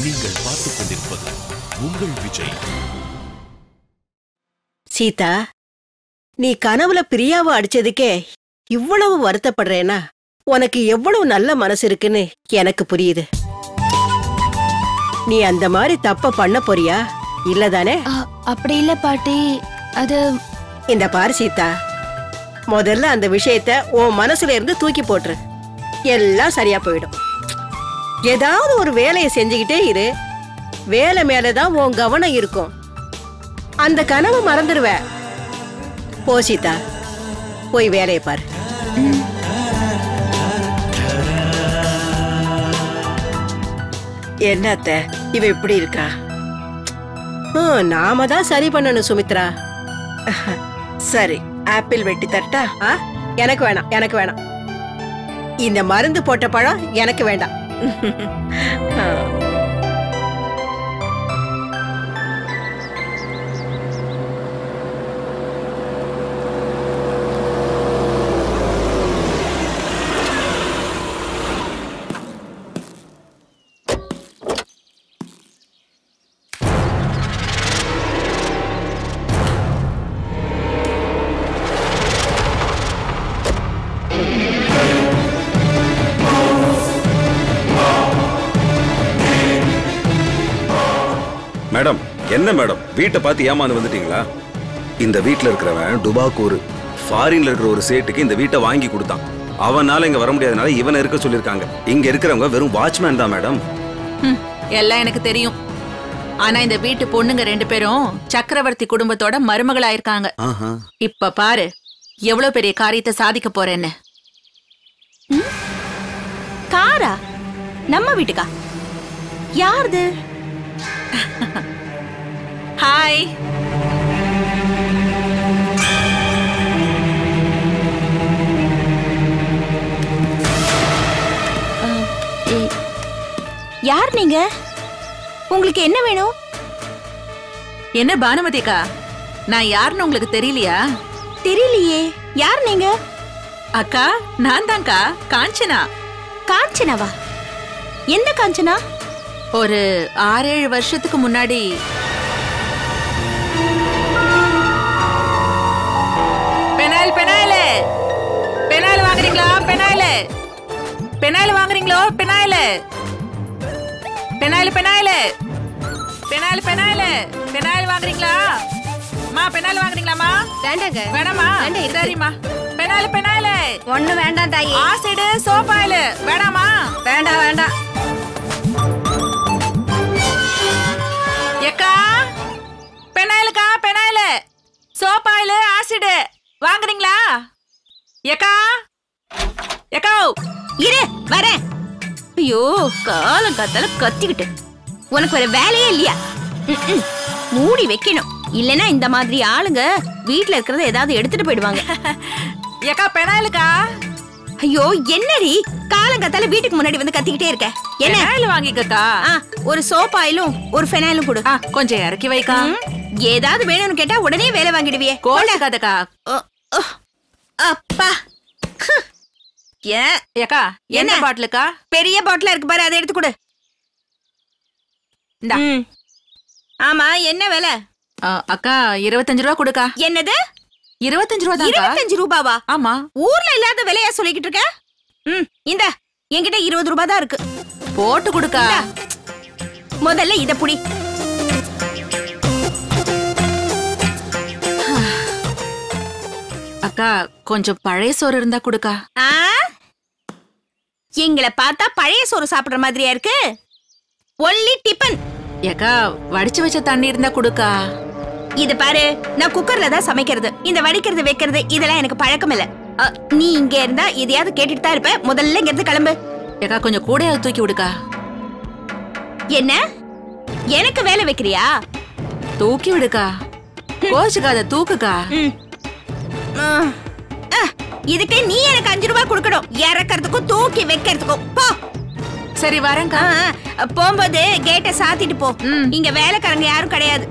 நீங்கள் பார்த்துக் கொண்டிருப்பது உங்கள் விஜய். சீதா, நீ கனவுல பிரியாவை அடிச்சதுக்கே இவ்வளவு வருத்தப்படுறேனா உனக்கு எவ்வளவு நல்ல மனசு இருக்குன்னு எனக்கு புரியுது. நீ அந்த மாதிரி தப்ப பண்ண போறியா இல்லதானே? அப்படி இல்ல பாட்டி. அது இந்த பாரு சீதா, முதல்ல அந்த விஷயத்த உன் மனசுல இருந்து தூக்கி போட்டுரு. எல்லாம் சரியா போயிடும். ஏதாவது ஒரு வேலையை செஞ்சுக்கிட்டே இரு. வேலை மேலதான் உன் கவனம் இருக்கும். அந்த கனவு மறந்துடுவ. போ சீதா, போய் வேலையை பாரு. என்னத்த இவ இப்படி இருக்கா? நாம தான் சரி பண்ணணும் சுமித்ரா. சரி, ஆப்பிள் வெட்டி தரட்டா? எனக்கு வேணாம், எனக்கு வேணாம். இந்த மருந்து போட்ட பழம் எனக்கு வேண்டாம். மேடம், என்ன மேடம் வீட்டை பார்த்து ஏமாந்து வந்துட்டீங்களா? இந்த வீட்டில் இருக்கிறவன் டுபாக்கூர் ஃபாரின்ல இருக்கிற ஒரு சேட்டுக்கு இந்த வீட்டை வாங்கி கொடுத்தான். அவனால இங்க வர முடியாதனால இவனை இருக்க சொல்லியிருக்காங்க. இங்க இருக்கிறவங்க வெறும் வாட்ச்மேன் தான் மேடம். எல்லாம் எனக்கு தெரியும். ஆனா இந்த வீட்டு பொண்ணுங்க 2 பேரும் சக்கரவர்த்தி குடும்பத்தோட மருமகளாயிருக்காங்க. இப்ப பாரு எவ்வளவு பெரிய காரியத்தை சாதிக்க போறேன்னு. காரா? நம்ம வீட்டுக்கா? யாருது? ஹாய். யார் நீங்க? உங்களுக்கு என்ன வேணும்? என்ன பானுமதிக்கா, நான் யாருன்னு உங்களுக்கு தெரியலையா? தெரியலையே. யார் நீங்க? அக்கா, நான் தான்க்கா, காஞ்சனா. காஞ்சனாவா? எந்த காஞ்சனா? ஒரு 6-7 வருஷத்துக்கு முன்னாடி பெனாயில் வாங்குறீங்களா? பெனாயில் வாங்குறீங்களோ? பெனாயில் வாங்குறீங்களா? பெனாயில் வாங்குறீங்களாமா? வேண்டாங்க. வேணாமா? சரிம்மா. பெனாயில் ஒண்ணு வேண்டாம் தாயி. ஆசிட் சோப் ஆயில் வேணாமா? வேண்டாம் வேண்டாம். எக்கா, பெனாயில் சோப் ஆயில் ஆசிட் வாங்குறீங்களா? எக்கா இரு வரேன். ஐயோ, காலம் காத்தால கத்திக்கிட்டு உனக்கு வேற வேலையே இல்லையா? மூடி வைக்கணும். இல்லனா இந்த மாதிரி ஆளுங்க வீட்ல இருக்கிறத ஏதாவது எடுத்துட்டு போயிடுவாங்க. எக்கா, பெனாயிலுக்கா. ஐயோ, என்னடி காலம் காத்தால வீட்டுக்கு முன்னாடி வந்து கத்திக்கிட்டே இருக்க? என்ன பெனாயில் வாங்கிக்கக்கா. ஒரு சோப் ஆயிலும் ஒரு ஃபெனாயிலும் கொடு. கொஞ்சம் இறக்கி வைக்கா. ஏதாவது வேணும்னு கேட்டா உடனே வேலை வாங்கிடுவியே. கோலக்காதக்கா. அப்பா. ஏக்கா, என்ன பாட்டிலுக்கா? பெரிய பாட்டிலா இருக்கு பாரு, அதை எடுத்து கொடு. ஆமா, என்ன விலை? அக்கா, 25 ரூபா கொடுக்கா. என்னது? 25 ரூபா தான். 25 ரூபாவா? ஆமா. ஊர்ல இல்லாத விலையா சொல்லிக்கிட்டு இருக்க? இந்த என்கிட்ட 20 ரூபாய் தான் இருக்கு. போட்டு கொடுக்கா. முதல்ல இத புடி. அக்கா, கொஞ்சம் பழைய சோறு இருந்தா கொடுக்கா. எங்களை பார்த்தா பழைய சோறு சாப்பிடுற மாதிரியா இருக்கு? Only tiffin. ஏக்கா, வடிச்சு வச்ச தண்ணி இருந்தா கொடுக்கா. இது பாரு, நான் குக்கர்ல தான் சமைக்கிறது. இந்த வடிக்கிறது வைக்கிறது இதெல்லாம் எனக்கு பழக்கம் இல்ல. நீ இங்க இருந்தா எதையாவது கேட்டுட்டு தான் இருப்ப. முதல்ல இங்க இருந்து கிளம்பு. ஏக்கா, கொஞ்சம் கூடையாவது தூக்கி விடுக்கா. என்ன, எனக்கு வேலை வைக்கிறியா? தூக்கி விடுக்கா. கோச்சுக்காத, தூக்குக்கா. இதுக்கு நீ எனக்கு 5 ரூபாய் கொடுக்கணும். இறக்கிறதுக்கும் தூக்கி வைக்கிறதுக்கும். போ. சரி, வரேன்க்கா. போகும்போது கேட்டை சாத்திட்டு போ. இங்க வேலைக்காரங்க யாரும் கிடையாது.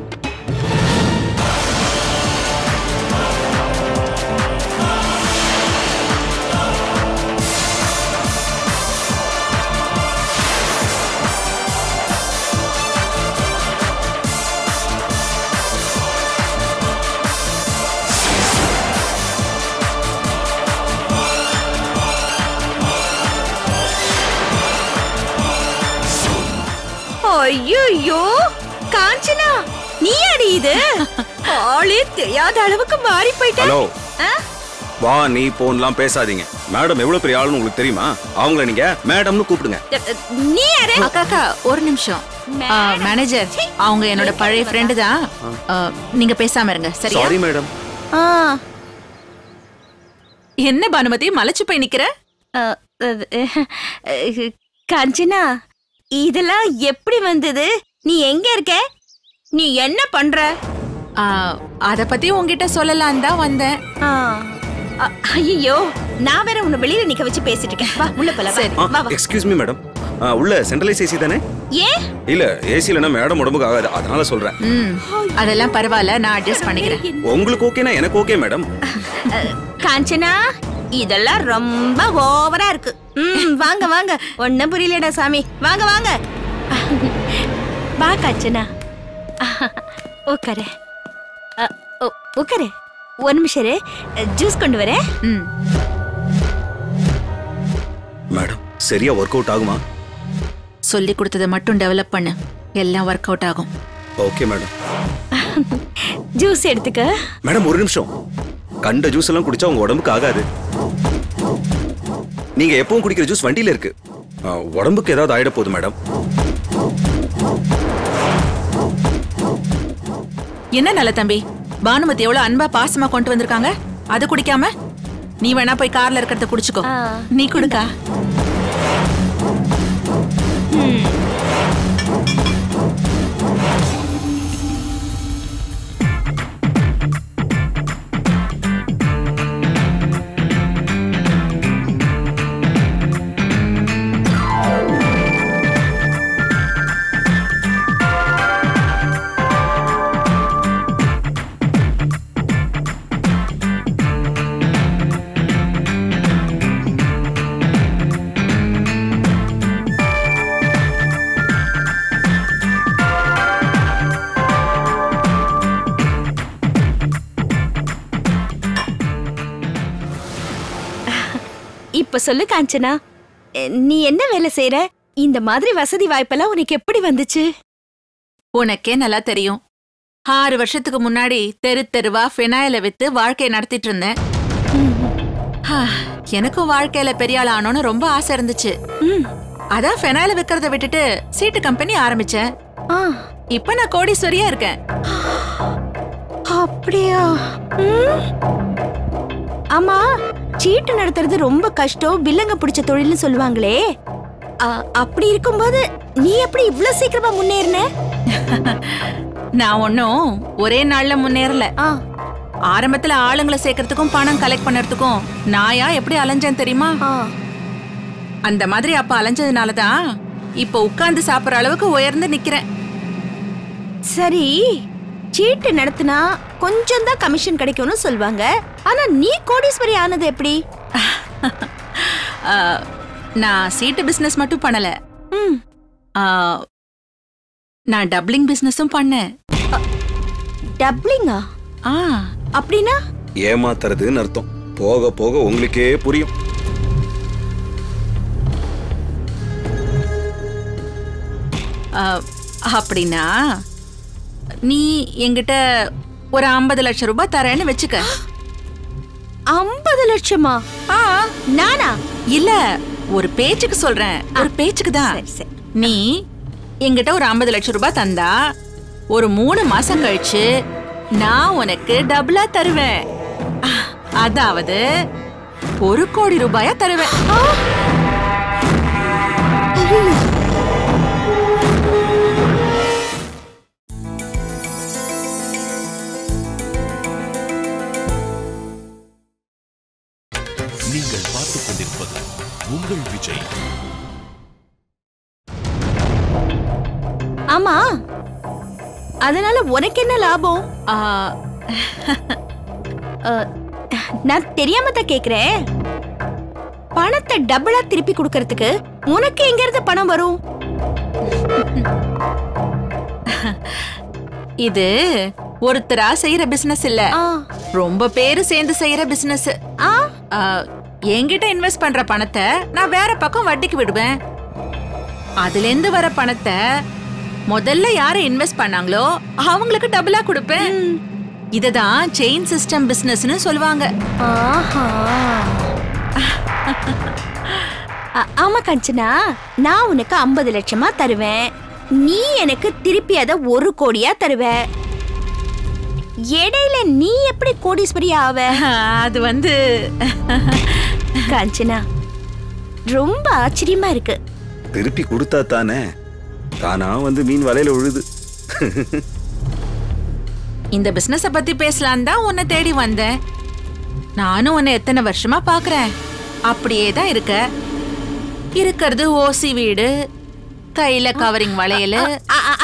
ஐயோ காஞ்சனா, நீ அடி இது ஆளே தெரியாத அளவுக்கு மாறி போயிட்ட. ஹலோ, வா நீ போன்லாம் பேசாதீங்க. மேடம் எவ்வளவு பெரிய ஆளுன்னு உங்களுக்கு தெரியுமா? அவங்கள நீங்க மேடம்னு கூப்பிடுங்க. நீ யாரு? அக்கா ஒரு நிமிஷம். மேனேஜர், அவங்க என்னோட பழைய ஃப்ரெண்டு தான். நீங்க பேசாம இருங்க, சரியா? Sorry madam. என்ன பானுமதி மலைச்சு போய் நிக்கிற? காஞ்சனா, இதெல்லாம் எப்படி வந்தது? நீ எங்க இருக்க? நீ என்ன பண்ற? அத பத்தி உன்கிட்ட சொல்லலாம் தான் வந்தேன். ஐயோ, நான் வேற உன்னை வெளியில நிக்க வச்சு பேசிட்டு இருக்கேன். வா உள்ள போலாம். எக்ஸ்கியூஸ் மீ மேடம், உள்ள சென்ட்ரலைஸ் ஏசி தானே? ஏன்? இல்ல ஏசி இல்லனா மேடம் உடம்புக்கு ஆகாது, அதனால சொல்றேன். அதெல்லாம் பரவாயில்ல, நான் அட்ஜஸ்ட் பண்ணிக்கிறேன். உங்களுக்கு ஓகேனா எனக்கு ஓகே மேடம். காஞ்சனா, இதெல்லாம் ரொம்ப ஓவரா இருக்கு. வாங்க வாங்க, ஒன்னும் புரியலடா சாமி. வாங்க வாங்க. வா காஞ்சனா, உட்காரு. உட்காரு, ஒரு நிமிஷம் ஜூஸ் கொண்டு வரேன். மேடம் சரியா ஒர்க் அவுட் ஆகுமா? சொல்லி கொடுத்ததை மட்டும் டெவலப் பண்ணு, எல்லாம் ஒர்க் அவுட் ஆகும். Okay madam. ஜூஸ் எடுத்துக்க. மேடம் ஒரு நிமிஷம், கண்ட ஜூஸ் எல்லாம் குடிச்சா உங்க உடம்புக்கு ஆகாது. நீங்க எப்பவும் குடிக்கிற ஜூஸ் வண்டியில இருக்கு, உடம்புக்கு ஏதாவது ஆயிட போகுது மேடம். என்ன நல்ல தம்பி, பானுமதி எவ்வளவு அன்பா பாசமா கொண்டு வந்திருக்காங்க, அது குடிக்காம நீ வேணா போய் கார்ல இருக்கிறத குடிச்சுக்கோ. நீ குடுக்கா. இப்ப சொல்லு காஞ்சனா, நீ என்ன வேலை செய்யற? இந்த மாதிரி வசதி வாய்ப்பெல்லாம் உனக்கு எப்படி வந்துச்சு? உனக்கே நல்லா தெரியும், 6 வருஷத்துக்கு முன்னாடி தெரு தெருவா ஃபினாயில வித்து வாழ்க்கையை நடத்திட்டு இருந்தேன். எனக்கும் வாழ்க்கையில பெரிய ஆள் ஆனோன்னு ரொம்ப ஆசை இருந்துச்சு. அதான் ஃபினாயில விக்கிறத விட்டுட்டு சீட்டு கம்பெனி ஆரம்பிச்சேன். இப்ப நான் கோடீஸ்வரியா இருக்கேன். அப்படியா? ஆமா, சீட்டு நடத்துறது ரொம்ப கஷ்டம், வில்லங்க பிடிச்ச தொழில்னு சொல்லுவாங்களே, அப்படி இருக்கும்போது நீ எப்படி இவ்வளவு சீக்கிரமா முன்னேறின? நான் ஒன்னும் ஒரே நாள்ல முன்னேறல. ஆரம்பத்துல ஆளுங்களை சேர்க்கறதுக்கும் பணம் கலெக்ட் பண்ணறதுக்கும் நாயா எப்படி அலைஞ்சேன் தெரியுமா? அந்த மாதிரி அப்ப அலைஞ்சதுனாலதான் இப்ப உட்கார்ந்து சாப்பிடுற அளவுக்கு உயர்ந்து நிக்கிறேன். சரி, சீட்டு நடத்தினா கொஞ்சம் தான் கமிஷன் கிடைக்கும்னு சொல்வாங்க, ஆனா நீ கோடீஸ்வரி ஆனது எப்படி? நான் சீட்டு பிசினஸ் மட்டும் பண்ணல, நான் டப்ளிங் பிசினஸும் பண்ணேன். டப்ளிங்கா? அப்படின்னா? ஏமாத்துறதுன்னு அர்த்தம். போக போக உங்களுக்கே புரியும். அப்படின்னா நீ என்கிட்ட ஒரு 50 லட்சம் ரூபாய் தரேன்னு வச்சுக்க. 50 லட்சமா? நானா? இல்ல, ஒரு பேச்சுக்கு சொல்றேன், ஒரு பேச்சுக்கு தான். நீ என்கிட்ட ஒரு 50 லட்சம் ரூபாய் தந்தா ஒரு 3 மாசம் கழிச்சு நான் உனக்கு டபுளா தருவேன். அதாவது 1 கோடி ரூபாயா தருவேன். நீங்கள் பார்த்துக் கொண்டிருப்பது உங்கள் விஜய். ஆமா, அதனால உனக்கு என்ன லாபம்? நான் தெரியாம தான் கேக்குறேன். பணத்தை டபுளா திருப்பி கொடுக்கறதுக்கு உனக்கு எங்க இருந்து பணம் வரும்? இது ஒருத்தரா செய்யற பிசினஸ் இல்ல, ரொம்ப பேரு சேர்ந்து செய்யற பிசினஸ். என்கிட்ட இன்வெஸ்ட் பண்ற பணத்தை நான் வேற பக்கம் வட்டிக்கு விடுவேன். அதுல இருந்து வர பணத்தை முதல்ல யாரை இன்வெஸ்ட் பண்ணாங்களோ அவங்களுக்கு டபுளா கொடுப்பேன். இததான் செயின் சிஸ்டம் பிசினஸ்னு சொல்லுவாங்க. ஆமா காஞ்சனா, நான் உனக்கு 50 லட்சமா தருவேன், நீ எனக்கு திருப்பி அத 1 கோடியா தருவ. இடையில நீ எப்படி கோடீஸ்வரி ஆவ? அது வந்து காஞ்சனா, ரொம்ப ஆச்சரியமா இருக்கு. திருப்பி கொடுத்தா தானே தானா வந்து மீன் வலையில விழுது. இந்த பிசினஸ பத்தி பேசலாம் தான் உன்னை தேடி வந்தேன். நானும் உன்னை எத்தனை வருஷமா பாக்குறேன், அப்படியே தான் இருக்க. இருக்கிறது ஓசி வீடு, கையில கவரிங் வளையல்.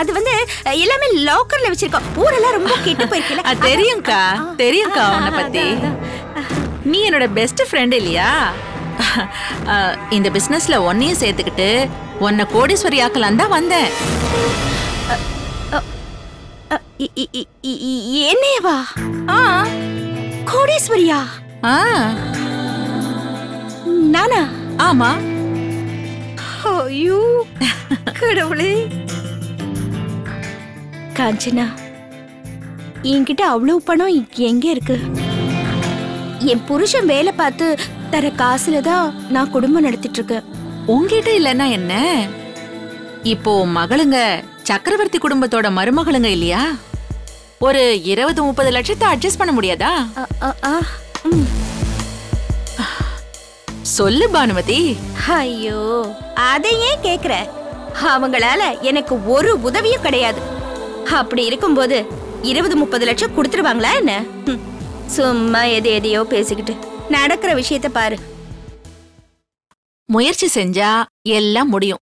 அது வந்து எல்லாமே லாக்கர்ல வச்சிருக்கோம். ஊரெல்லாம் ரொம்ப கெட்டு போயிருக்கல. தெரியும்க்கா, தெரியும்க்கா உன்னை பத்தி. நீ என்னோட பெஸ்ட் ஃப்ரெண்ட் இல்லையா? இந்த பிசினஸ்ல உன்னையும் சேர்த்துக்கிட்டு உன்னை கோடீஸ்வரி ஆக்கலாம் தான் வந்தேன். என்னேவா? கோடீஸ்வரியா? நானா? ஆமா. ஐயோ கடவுளே. காஞ்சனா, என்கிட்ட அவ்வளவு பணம் எங்க இருக்கு? என் புருஷன் வேலை பார்த்து தர காசுலதான் நான் குடும்பம் நடத்திட்டு இருக்கேன். உங்ககிட்ட இல்லன்னா என்ன? இப்போ மகளுங்க சக்கரவர்த்தி குடும்பத்தோட மருமகளுங்க இல்லையா? ஒரு 20-30 லட்சத்தை அட்ஜஸ்ட் பண்ண முடியாதா? சொல்லு பானுமதி. ஐயோ, அதையே கேக்குற? அவங்களால எனக்கு ஒரு உதவியும் கிடையாது. அப்படி இருக்கும்போது 20-30 லட்சம் கொடுத்துருவாங்களா என்ன? சும்மா எதையோ பேசிக்கிட்டு நடக்கிற விஷயத்த பாரு. முயற்சி செஞ்சா எல்லாம் முடியும்.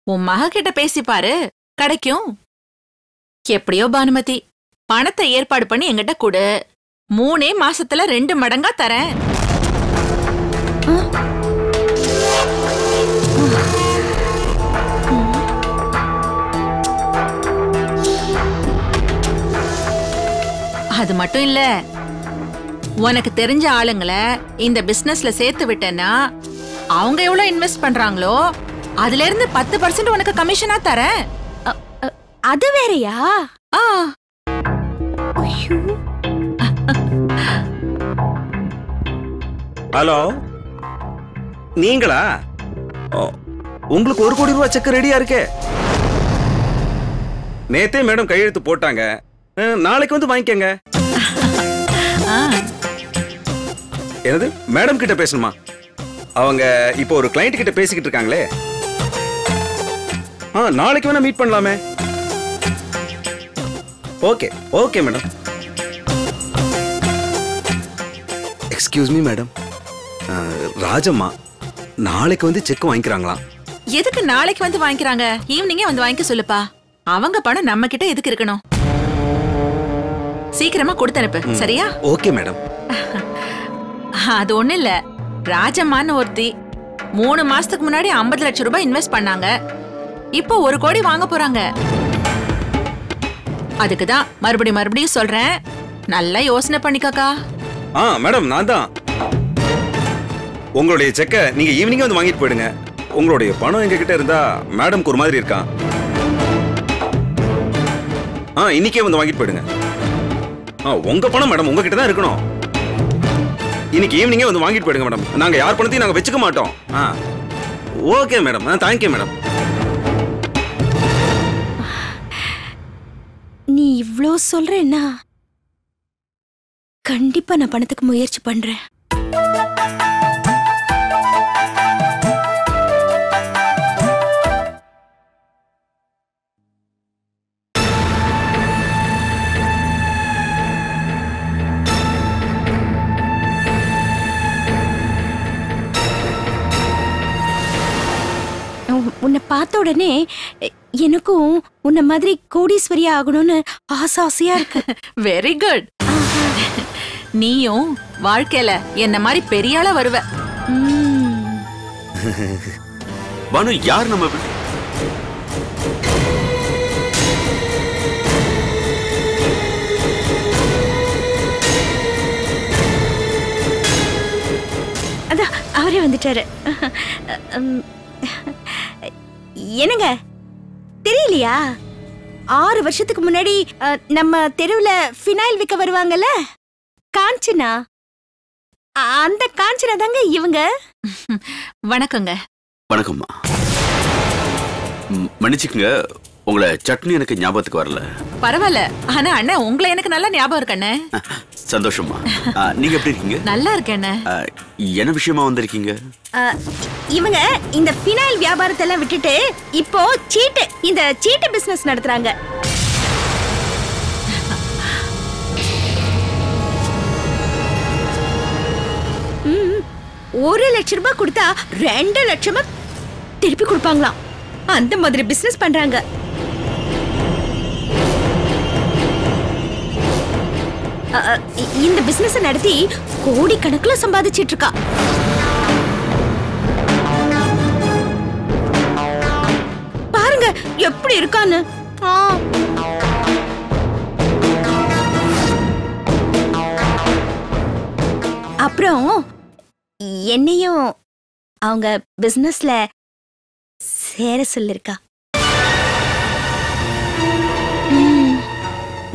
உன் மக கிட்ட பேசி பாரு, கிடைக்கும். எப்படியோ பானுமதி, பணத்தை ஏற்பாடு பண்ணி என்கிட்ட கொடு. 3 மாசத்துல 2 மடங்கா தரேன். அது மட்டும் இல்ல, உனக்கு தெரிஞ்ச ஆளுங்களை இந்த பிசினஸ்ல சேர்த்து விட்டேன்னா அவங்க எவ்வளவு இன்வெஸ்ட் பண்றாங்களோ அதுல இருந்து 10% உனக்கு கமிஷனா தரேன். அது வேறயா? ஹலோ, நீங்களா? உங்களுக்கு 1 கோடி ரூபாய் செக் ரெடியா இருக்கே. நேத்தே மேடம் கையெழுத்து போட்டாங்க, நாளைக்கு வந்து வாங்கிக்கங்க. என்னது, மேடம் கிட்ட பேசணுமா? அவங்க இப்போ ஒரு கிளைண்ட் கிட்ட பேசிக்கிட்டு இருக்காங்களே. நாளைக்கு வேணா மீட் பண்ணலாமே. Okay okay madam. Excuse me madam, Rajamma நாளைக்கு வந்து செக் வாங்கிக்கிறாங்களாம். எதுக்கு நாளைக்கு வந்து வாங்கிக்கிறாங்க? ஈவினிங்கே வந்து வாங்கிக்க சொல்லுப்பா. அவங்க பணம் நம்ம கிட்ட எதுக்கு இருக்கணும்? சீக்கிரமா கொடுத்து அனுப்பு, சரியா? Okay madam. அது ஒண்ணு இல்ல, ராஜம்மான்னு ஒருத்தி 3 மாசத்துக்கு முன்னாடி 50 லட்சம் ரூபாய் இன்வெஸ்ட் பண்ணாங்க. இப்போ 1 கோடி வாங்க போறாங்க. அதுக்குதான் மறுபடியும் சொல்றேன், நல்லா யோசனை பண்ணிக்கா. மேடம், நான் தான். உங்களுடைய செக்கை நீங்க ஈவினிங் வந்து வாங்கிட்டு போயிடுங்க. உங்களுடைய பணம் எங்க கிட்ட இருந்தா மேடம்க்கு ஒரு மாதிரி இருக்கா. இன்னைக்கே வந்து வாங்கிட்டு போயிடுங்க. உங்க பணம் மேடம் உங்ககிட்ட தான் இருக்கணும். இன்னைக்கு ஈவினிங்கே வந்து வாங்கிட்டு போயிடுங்க மேடம். நாங்க யார் பணத்தையும் நாங்க வச்சுக்க மாட்டோம். Okay madam, thank you madam. நீ இவ்ளோ சொல்றேன்னா கண்டிப்பா நான் பணத்துக்கு முயற்சி பண்றேன். உன்னை பார்த்த உடனே எனக்கும் உன்ன மாதிரி கோடீஸ்வரி ஆகணும்னு ஆசையா இருக்கு. Very good. நீயும் வாழ்க்கையில என்ன மாதிரி பெரிய ஆளா வருவ. பானு, யார் நம்ம? அதான் அவரே வந்துட்டாரு. என்னங்க, தெரியலையா? 6 வருஷத்துக்கு முன்னாடி நம்ம தெருவுல ஃபினைல் விற்க வருவாங்கல்ல, காஞ்சனா. அந்த காஞ்சனா தாங்க இவங்க. வணக்கங்க. வணக்கம்மா. மன்னிச்சுக்குங்க, உங்களை சட்னி எனக்கு ஞாபகத்துக்கு வரல. பரவாயில்ல. ஆனா அண்ணன் உங்களை எனக்கு நல்லா ஞாபகம் இருக்கு அண்ணே. சந்தோஷமா. நீங்க எப்படி இருக்கீங்க? நல்லா இருக்கேன் அண்ணே. என்ன விஷயமா வந்திருக்கீங்க? இவங்க இந்த ஃபினைல் வியாபாரத்தை எல்லாம் விட்டுட்டு இப்போ இந்த சீட்டு பிசினஸ் நடத்துறாங்க. ஒரு லட்சம் ரூபாய் கொடுத்தா 2 லட்சமா திருப்பி கொடுப்பாங்களாம். அந்த மாதிரி பிசினஸ் பண்றாங்க. இந்த பிசினஸ் நடத்தி கோடிக்கணக்குல சம்பாதிச்சிட்டு இருக்கா. பாருங்க எப்படி இருக்கான்னு. அப்புறம் என்னையும் அவங்க பிசினஸ்ல சேர சொல்லிருக்கா.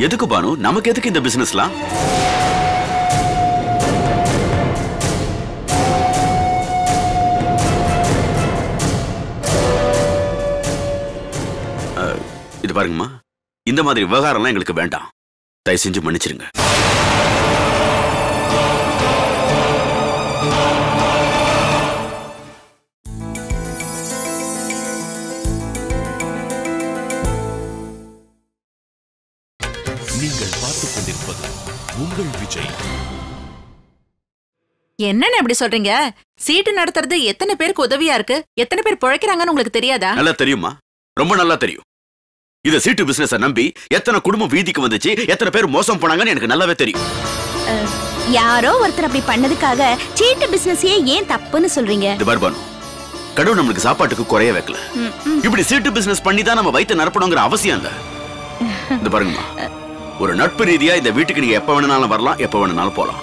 எதுக்கு பானு? நமக்கு எதுக்கு இந்த பிசினஸ்லாம்? இது பாருங்கம்மா, இந்த மாதிரி விவகாரம்லாம் எங்களுக்கு வேண்டாம். தயவு செஞ்சு மன்னிச்சிருங்க. நீங்கள் பார்த்துக் கொண்டிருப்பது உங்கள் விஜய். என்னன்னு அப்படி சொல்றீங்க? சீட்டு நடத்துறது எத்தனை பேருக்கு உதவியா இருக்கு, எத்தனை பேர் பிழைக்கிறாங்கன்னு உங்களுக்கு தெரியாதா? நல்லா தெரியுமா, ரொம்ப நல்லா தெரியும். இத சீட்டு பிசினஸ நம்பி எத்தனை குடும்பம் வீதிக்கு வந்துச்சு, எத்தனை பேர் மோசம் போனாங்கன்னு எனக்கு நல்லாவே தெரியும். யாரோ ஒருத்தர் அப்படி பண்ணதுக்காக சீட்டு பிசினஸே ஏன் தப்புன்னு சொல்றீங்க? இது பாரு, கடவுள் நம்மளுக்கு சாப்பாட்டுக்கு குறைய வைக்கல. இப்படி சீட்டு பிசினஸ் பண்ணி தான் நம்ம வயிற்று நிரப்பணுங்கிற அவசியம் இல்ல. இது பாருங்கம்மா, ஒரு நட்பு ரீதியா இந்த வீட்டுக்கு நீங்க எப்ப வேணும்னாலும் வரலாம், எப்ப வேணும்னாலும் போலாம்.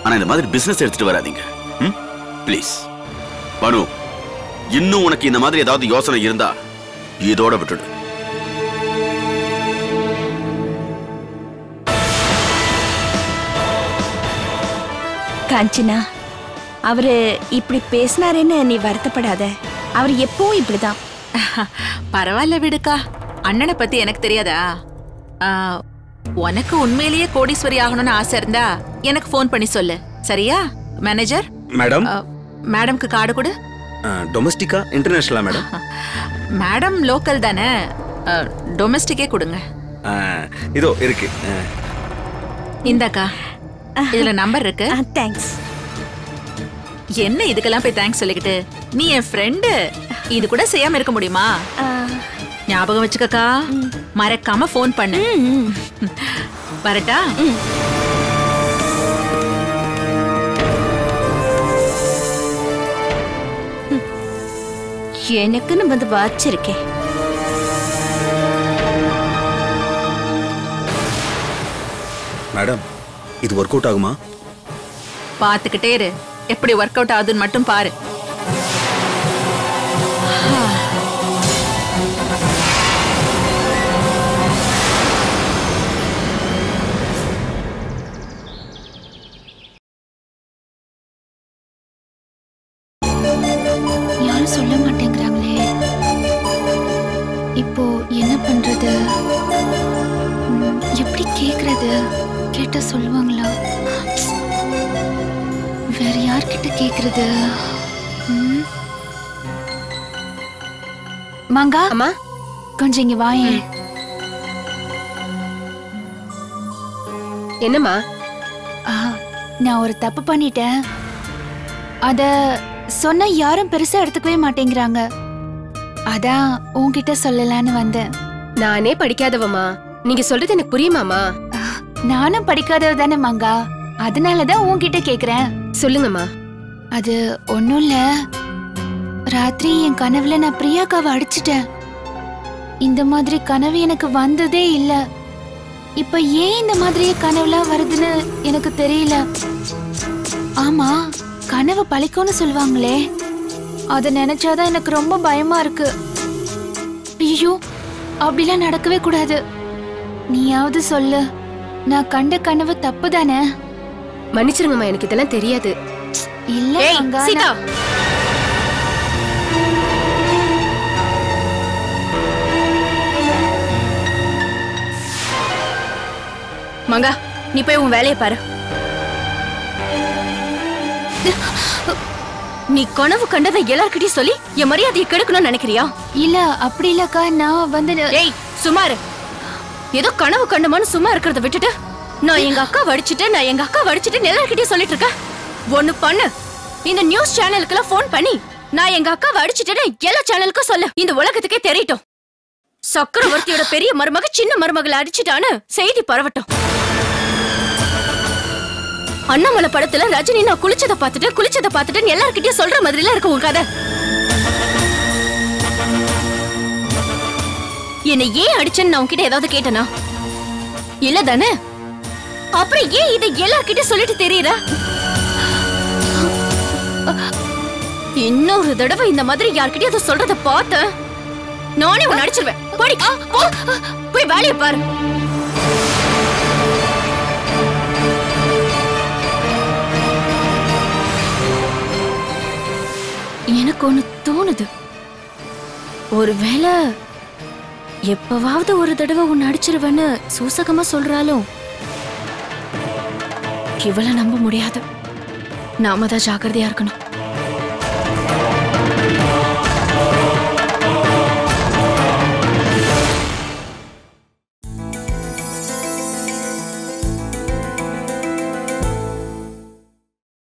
ஆனா இந்த மாதிரி பிசினஸ் எடுத்துட்டு வராதீங்க ப்ளீஸ். பானு, இன்னும் உனக்கு இந்த மாதிரி ஏதாவது யோசனை இருந்தா இதோட விட்டுடு. காஞ்சனா, அவரு இப்படி பேசினாருன்னு நீ வருத்தப்படாத. அவர் எப்பவும் இப்படிதான். பரவாயில்ல விடுக்கா. அண்ணனை பத்தி எனக்கு தெரியாதா? உனக்கு உண்மையிலேயே கோடீஸ்வரி ஆகணும்னு ஆசை இருந்தா எனக்கு போன் பண்ணி சொல்லு, சரியா? மேனேஜர் மேடம், மேடம்க்கு கார்டு கொடு. டொமஸ்டிக்கா இன்டர்நேஷனலா மேடம்? மேடம் லோக்கல் தானே, டொமஸ்டிக்கே கொடுங்க. இதோ இருக்கு. இந்தாக்கா, இதுல நம்பர் இருக்கு. தேங்க்ஸ். என்ன இதுக்கெல்லாம் போய் தேங்க்ஸ் சொல்லிக்கிட்டு? நீ என் ஃப்ரெண்டு, இது கூட செய்யாம இருக்க முடியுமா? ஞாபகம் வச்சுக்கக்கா, மறக்காம போன் பண்ணு. வரட்டா? எனக்குன்னு வந்து வாச்சிருக்கேன். மேடம், இது ஒர்க் அவுட் ஆகுமா? பாத்துக்கிட்டே இரு, எப்படி ஒர்க் அவுட் ஆகுதுன்னு மட்டும் பாரு. யாரும் சொல்ல மாட்டேங்கிறாங்களே, இப்போ என்ன பண்றது? எப்படி கேக்குறது? கேட்டா சொல்லுவாங்களா? வேற யார்கிட்ட கேக்குறது? மாங்கா, அம்மா கொஞ்சம் இங்க வாயேன். என்னம்மா? நான் ஒரு தப்பு பண்ணிட்டேன். அத சொன்னா யாரும் பெருசா எடுத்துக்கவே மாட்டேங்கிறாங்க. அதான் உன்கிட்ட சொல்லலான்னு வந்தேன். நானே படிக்காதவமா, நீங்க சொல்றது எனக்கு புரியுமாமா? நானும் படிக்காதவ தானே மாங்கா, அதனாலதான் உன்கிட்ட கேக்குறேன். சொல்லுங்கம்மா. அது ஒண்ணும் இல்ல, ராத்திரி என் கனவுல நான் பிரியாக்காவை அடிச்சிட்டேன். இந்த மாதிரி கனவு எனக்கு வந்ததே இல்ல. இப்ப ஏன் இந்த மாதிரி கனவுலாம் வருதுன்னு எனக்கு தெரியல. ஆமா, கனவு பழிக்கும்னு சொல்லுவாங்களே, அத நினைச்சாதான் எனக்கு ரொம்ப பயமா இருக்கு. ஐயோ, அப்படிலாம் நடக்கவே கூடாது. நீயாவது சொல்லு, நான் கண்ட கனவு தப்பு தானே? மன்னிச்சிருங்கம்மா, எனக்கு இதெல்லாம் தெரியாது. இல்ல ஏய் மங்கா, சீதா, மங்கா நீ போய் உன் வேலையை பாரு. நீ கனவு கண்டதை எல்லார்கிட்டயும் சொல்லி என் மரியாதையை கெடுக்கணும்னு நினைக்கிறியா? இல்ல அப்படி இல்லக்கா, நான் வந்து ஏய் சுமாரு, ஏதோ கனவு கண்டமான்னு சும்மா இருக்கிறத விட்டுட்டு நான் எங்க அக்கா வடிச்சிட்டு எல்லார்கிட்டயும் சொல்லிட்டு இருக்கேன். ஒண்ணு பண்ணு, இந்த நியூஸ் சேனலுக்கெல்லாம் போன் பண்ணி நான் எங்க அக்காவை அடிச்சிட்டேன்னு எல்லா சேனலுக்கும் சொல்லு. இந்த உலகத்துக்கே தெரியட்டும், சக்கரவர்த்தியோட பெரிய மருமக சின்ன மருமகளை அடிச்சிட்டான்னு செய்தி பரவட்டும். அண்ணாமலை படத்துல ரஜினி நான் குளிச்சதை பார்த்துட்டு எல்லார்கிட்டயும் சொல்ற மாதிரிலாம் இருக்கு உன் கதை. என்னை ஏன் அடிச்சேன்னு நான் உன்கிட்ட ஏதாவது கேட்டனா? இல்ல தானே? அப்புறம் ஏன் இதை எல்லார்கிட்டயும் சொல்லிட்டு தெரியற? இன்னொரு தடவை இந்த மாதிரி யார்கிட்டயும் அதை சொல்றத பார்த்த நானே உன்னை அடிச்சிருவேன். போய் வேலையை பாரு. எனக்கு ஒண்ணு தோணுது, ஒருவேளை எப்பவாவது ஒரு தடவை உன்னை அடிச்சிருவேன்னு சூசகமா சொல்றாலும் இவளை நம்ப முடியாது. நாம தான் ஜாக்கிரதையா இருக்கணும்.